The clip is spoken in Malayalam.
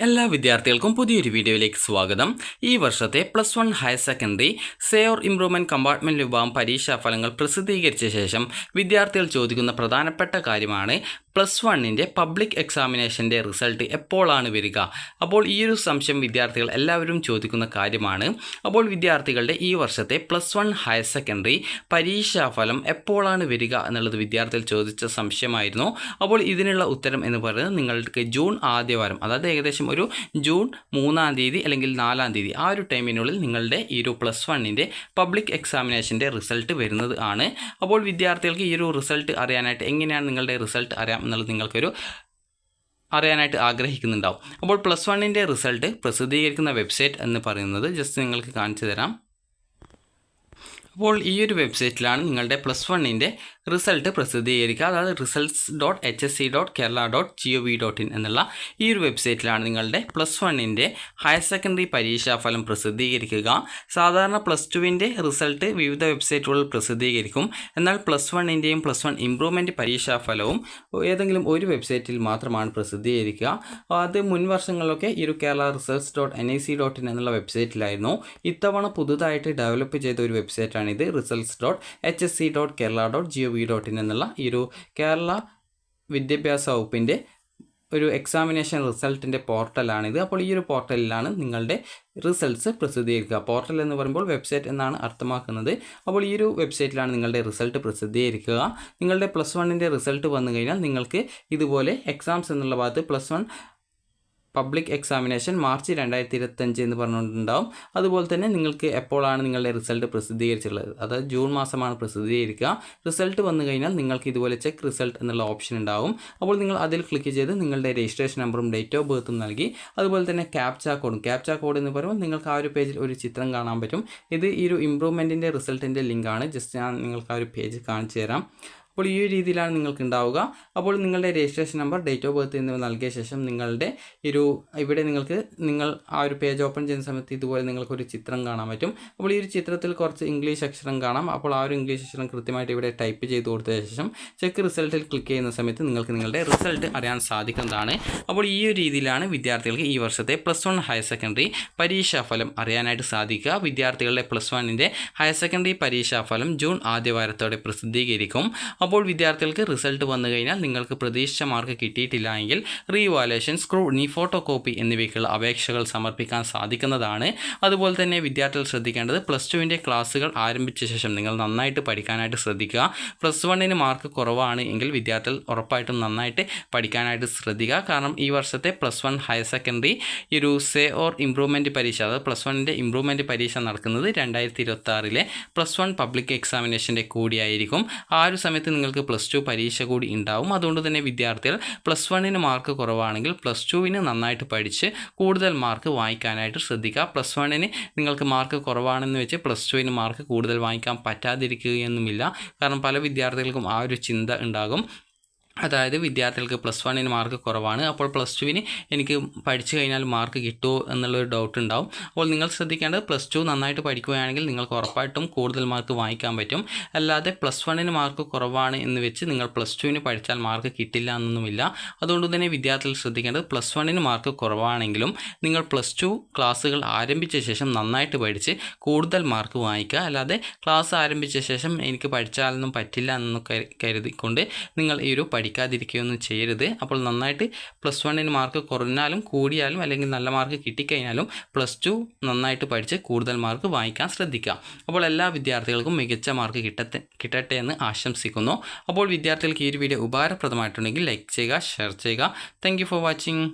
എല്ലാ വിദ്യാർത്ഥികൾക്കും പുതിയൊരു വീഡിയോയിലേക്ക് സ്വാഗതം. ഈ വർഷത്തെ +1 ഹയർ സെക്കൻഡറി സേവർ ഇംപ്രൂവ്മെൻറ്റ് കമ്പാർട്ട്മെൻറ്റ് വിഭാഗം പരീക്ഷാ ഫലങ്ങൾ പ്രസിദ്ധീകരിച്ച ശേഷം വിദ്യാർത്ഥികൾ ചോദിക്കുന്ന പ്രധാനപ്പെട്ട കാര്യമാണ് +1ൻ്റെ പബ്ലിക് എക്സാമിനേഷൻ്റെ റിസൾട്ട് എപ്പോഴാണ് വരിക. അപ്പോൾ ഈ ഒരു സംശയം വിദ്യാർത്ഥികൾ എല്ലാവരും ചോദിക്കുന്ന കാര്യമാണ്. അപ്പോൾ വിദ്യാർത്ഥികളുടെ ഈ വർഷത്തെ +1 ഹയർ സെക്കൻഡറി പരീക്ഷാഫലം എപ്പോഴാണ് വരിക എന്നുള്ളത് വിദ്യാർത്ഥികൾ ചോദിച്ച സംശയമായിരുന്നു. അപ്പോൾ ഇതിനുള്ള ഉത്തരം എന്ന് പറയുന്നത് നിങ്ങൾക്ക് ജൂൺ ആദ്യവാരം, അതായത് ഏകദേശം ഒരു ജൂൺ 3-ാം തീയതി അല്ലെങ്കിൽ 4-ാം തീയതി ആ ഒരു ടൈമിനുള്ളിൽ നിങ്ങളുടെ ഈ ഒരു +1ൻ്റെ പബ്ലിക് എക്സാമിനേഷൻ്റെ റിസൾട്ട് വരുന്നത് ആണ്. അപ്പോൾ വിദ്യാർത്ഥികൾക്ക് ഈ ഒരു റിസൾട്ട് അറിയാനായിട്ട് എങ്ങനെയാണ് നിങ്ങളുടെ റിസൾട്ട് അറിയാം എന്നുള്ളത് നിങ്ങൾക്കൊരു അറിയാനായിട്ട് ആഗ്രഹിക്കുന്നുണ്ടാവും. അപ്പോൾ +1ൻ്റെ റിസൾട്ട് പ്രസിദ്ധീകരിക്കുന്ന വെബ്സൈറ്റ് എന്ന് പറയുന്നത് ജസ്റ്റ് നിങ്ങൾക്ക് കാണിച്ചു തരാം. അപ്പോൾ ഈ ഒരു വെബ്സൈറ്റിലാണ് നിങ്ങളുടെ +1ൻ്റെ റിസൾട്ട് പ്രസിദ്ധീകരിക്കുക. അതായത് results.hsc.kerala.gov.in എന്നുള്ള ഈ ഒരു വെബ്സൈറ്റിലാണ് നിങ്ങളുടെ +1ൻ്റെ ഹയർ സെക്കൻഡറി പരീക്ഷാഫലം പ്രസിദ്ധീകരിക്കുക. സാധാരണ +2ൻ്റെ റിസൾട്ട് വിവിധ വെബ്സൈറ്റുകളിൽ പ്രസിദ്ധീകരിക്കും. എന്നാൽ +1ൻ്റെയും +1 ഇംപ്രൂവ്മെൻറ്റ് പരീക്ഷാഫലവും ഏതെങ്കിലും ഒരു വെബ്സൈറ്റിൽ മാത്രമാണ് പ്രസിദ്ധീകരിക്കുക. അത് മുൻ വർഷങ്ങളിലൊക്കെ ഈ ഒരു kerala-results.nic.in എന്നുള്ള വെബ്സൈറ്റിലായിരുന്നു. ഇത്തവണ പുതുതായിട്ട് ഡെവലപ്പ് ചെയ്ത ഒരു വെബ്സൈറ്റാണ് ഇത് results.hsc.kerala.gov.in എന്നുള്ള ഈ ഒരു കേരള വിദ്യാഭ്യാസ വകുപ്പിൻ്റെ ഒരു എക്സാമിനേഷൻ റിസൾട്ടിൻ്റെ പോർട്ടലാണിത്. അപ്പോൾ ഈ ഒരു പോർട്ടലിലാണ് നിങ്ങളുടെ റിസൾട്ട്സ് പ്രസിദ്ധീകരിക്കുക. പോർട്ടൽ എന്ന് പറയുമ്പോൾ വെബ്സൈറ്റ് എന്നാണ് അർത്ഥമാക്കുന്നത്. അപ്പോൾ ഈ ഒരു വെബ്സൈറ്റിലാണ് നിങ്ങളുടെ റിസൾട്ട് പ്രസിദ്ധീകരിക്കുക. നിങ്ങളുടെ +1ൻ്റെ റിസൾട്ട് വന്നു കഴിഞ്ഞാൽ നിങ്ങൾക്ക് ഇതുപോലെ എക്സാംസ് എന്നുള്ള ഭാഗത്ത് +1 പബ്ലിക് എക്സാമിനേഷൻ മാർച്ച് 2025 എന്ന് പറഞ്ഞുകൊണ്ടുണ്ടാവും. അതുപോലെ തന്നെ നിങ്ങൾക്ക് എപ്പോഴാണ് നിങ്ങളുടെ റിസൾട്ട് പ്രസിദ്ധീകരിച്ചിട്ടുള്ളത്, അതായത് ജൂൺ മാസമാണ് പ്രസിദ്ധീകരിക്കുക. റിസൾട്ട് വന്നു കഴിഞ്ഞാൽ നിങ്ങൾക്ക് ഇതുപോലെ ചെക്ക് റിസൾട്ട് എന്നുള്ള ഓപ്ഷൻ ഉണ്ടാവും. അപ്പോൾ നിങ്ങൾ അതിൽ ക്ലിക്ക് ചെയ്ത് നിങ്ങളുടെ രജിസ്ട്രേഷൻ നമ്പറും ഡേറ്റ് ഓഫ് ബർത്തും നൽകി അതുപോലെ തന്നെ ക്യാപ്ച കോഡ് എന്ന് പറയുമ്പോൾ നിങ്ങൾക്ക് ആ ഒരു പേജിൽ ഒരു ചിത്രം കാണാൻ പറ്റും. ഇത് ഈ ഒരു ഇംപ്രൂവ്മെൻറ്റിൻ്റെ റിസൾട്ടിൻ്റെ ലിങ്കാണ്. ജസ്റ്റ് ഞാൻ നിങ്ങൾക്ക് ആ ഒരു പേജ് കാണിച്ചു തരാം. അപ്പോൾ ഈ ഒരു രീതിയിലാണ് നിങ്ങൾക്ക് ഉണ്ടാവുക. അപ്പോൾ നിങ്ങളുടെ registration number, date of birth എന്നിവ നൽകിയ ശേഷം നിങ്ങളുടെ ഇവിടെ നിങ്ങൾ ആ ഒരു പേജ് ഓപ്പൺ ചെയ്യുന്ന സമയത്ത് ഇതുപോലെ നിങ്ങൾക്കൊരു ചിത്രം കാണാൻ പറ്റും. അപ്പോൾ ഈ ഒരു ചിത്രത്തിൽ കുറച്ച് ഇംഗ്ലീഷ് അക്ഷരം കാണാം. അപ്പോൾ ആ ഒരു ഇംഗ്ലീഷ് അക്ഷരം കൃത്യമായിട്ട് ഇവിടെ ടൈപ്പ് ചെയ്ത് കൊടുത്ത ശേഷം ചെക്ക് റിസൾട്ടിൽ ക്ലിക്ക് ചെയ്യുന്ന സമയത്ത് നിങ്ങൾക്ക് നിങ്ങളുടെ റിസൾട്ട് അറിയാൻ സാധിക്കുന്നതാണ്. അപ്പോൾ ഈ ഒരു രീതിയിലാണ് വിദ്യാർത്ഥികൾക്ക് ഈ വർഷത്തെ +1 ഹയർ സെക്കൻഡറി പരീക്ഷാഫലം അറിയാനായിട്ട് സാധിക്കുക. വിദ്യാർത്ഥികളുടെ +1ൻ്റെ ഹയർ സെക്കൻഡറി പരീക്ഷാഫലം ജൂൺ ആദ്യവാരത്തോടെ പ്രസിദ്ധീകരിക്കും. അപ്പോൾ വിദ്യാർത്ഥികൾക്ക് റിസൾട്ട് വന്നു കഴിഞ്ഞാൽ നിങ്ങൾക്ക് പ്രതീക്ഷിച്ച മാർക്ക് കിട്ടിയിട്ടില്ല എങ്കിൽ റീവാലുവേഷൻ, സ്ക്രൂട്ടിനി, ഫോട്ടോ കോപ്പി എന്നിവയ്ക്കുള്ള അപേക്ഷകൾ സമർപ്പിക്കാൻ സാധിക്കുന്നതാണ്. അതുപോലെ തന്നെ വിദ്യാർത്ഥികൾ ശ്രദ്ധിക്കേണ്ടത് +2ൻ്റെ ക്ലാസ്സുകൾ ആരംഭിച്ച ശേഷം നിങ്ങൾ നന്നായിട്ട് പഠിക്കാനായിട്ട് ശ്രദ്ധിക്കുക. +1ന് മാർക്ക് കുറവാണ് എങ്കിൽ വിദ്യാർത്ഥികൾ ഉറപ്പായിട്ടും നന്നായിട്ട് പഠിക്കാനായിട്ട് ശ്രദ്ധിക്കുക. കാരണം ഈ വർഷത്തെ +1 ഹയർ സെക്കൻഡറി ഈ ഒരു സേവർ ഇംപ്രൂവ്മെൻറ്റ് പരീക്ഷ, അതായത് +1ൻ്റെ ഇംപ്രൂവ്മെൻറ്റ് പരീക്ഷ നടക്കുന്നത് 2026 +1 പബ്ലിക് എക്സാമിനേഷൻ്റെ കൂടിയായിരിക്കും. ആ ഒരു സമയത്ത് നിങ്ങൾക്ക് +2 പരീക്ഷ കൂടി ഉണ്ടാവും. അതുകൊണ്ട് തന്നെ വിദ്യാർത്ഥികൾ +1ന് മാർക്ക് കുറവാണെങ്കിൽ +2ന് നന്നായിട്ട് പഠിച്ച് കൂടുതൽ മാർക്ക് വാങ്ങിക്കാനായിട്ട് ശ്രദ്ധിക്കുക. +1ന് നിങ്ങൾക്ക് മാർക്ക് കുറവാണെന്ന് വെച്ച് +2ന് മാർക്ക് കൂടുതൽ വാങ്ങിക്കാൻ പറ്റാതിരിക്കുകയൊന്നുമില്ല. കാരണം പല വിദ്യാർത്ഥികൾക്കും ആ ഒരു ചിന്ത ഉണ്ടാകും. അതായത് വിദ്യാർത്ഥികൾക്ക് +1ന് മാർക്ക് കുറവാണ്, അപ്പോൾ +2ന് എനിക്ക് പഠിച്ചു കഴിഞ്ഞാൽ മാർക്ക് കിട്ടുമോ എന്നുള്ളൊരു ഡൗട്ട് ഉണ്ടാവും. അപ്പോൾ നിങ്ങൾ ശ്രദ്ധിക്കേണ്ടത് +2 നന്നായിട്ട് പഠിക്കുകയാണെങ്കിൽ നിങ്ങൾക്ക് ഉറപ്പായിട്ടും കൂടുതൽ മാർക്ക് വാങ്ങിക്കാൻ പറ്റും. അല്ലാതെ +1ന് മാർക്ക് കുറവാണ് എന്ന് വെച്ച് നിങ്ങൾ +2ന് പഠിച്ചാൽ മാർക്ക് കിട്ടില്ല എന്നൊന്നുമില്ല. അതുകൊണ്ട് തന്നെ വിദ്യാർത്ഥികൾ ശ്രദ്ധിക്കേണ്ടത് +1ന് മാർക്ക് കുറവാണെങ്കിലും നിങ്ങൾ +2 ക്ലാസ്സുകൾ ആരംഭിച്ച ശേഷം നന്നായിട്ട് പഠിച്ച് കൂടുതൽ മാർക്ക് വാങ്ങിക്കുക. അല്ലാതെ ക്ലാസ് ആരംഭിച്ച ശേഷം എനിക്ക് പഠിച്ചാലൊന്നും പറ്റില്ല എന്നൊക്കെ കരുതിക്കൊണ്ട് നിങ്ങൾ ഈ ഒരു പഠിക്കാതിരിക്കുകയൊന്നും ചെയ്യരുത്. അപ്പോൾ നന്നായിട്ട് +1ന് മാർക്ക് കുറഞ്ഞാലും കൂടിയാലും അല്ലെങ്കിൽ നല്ല മാർക്ക് കിട്ടിക്കഴിഞ്ഞാലും +2 നന്നായിട്ട് പഠിച്ച് കൂടുതൽ മാർക്ക് വാങ്ങിക്കാൻ ശ്രദ്ധിക്കുക. അപ്പോൾ എല്ലാ വിദ്യാർത്ഥികൾക്കും മികച്ച മാർക്ക് കിട്ടട്ടെ എന്ന് ആശംസിക്കുന്നു. അപ്പോൾ വിദ്യാർത്ഥികൾക്ക് ഈ ഒരു വീഡിയോ ഉപകാരപ്രദമായിട്ടുണ്ടെങ്കിൽ ലൈക്ക് ചെയ്യുക, ഷെയർ ചെയ്യുക. Thank you for watching.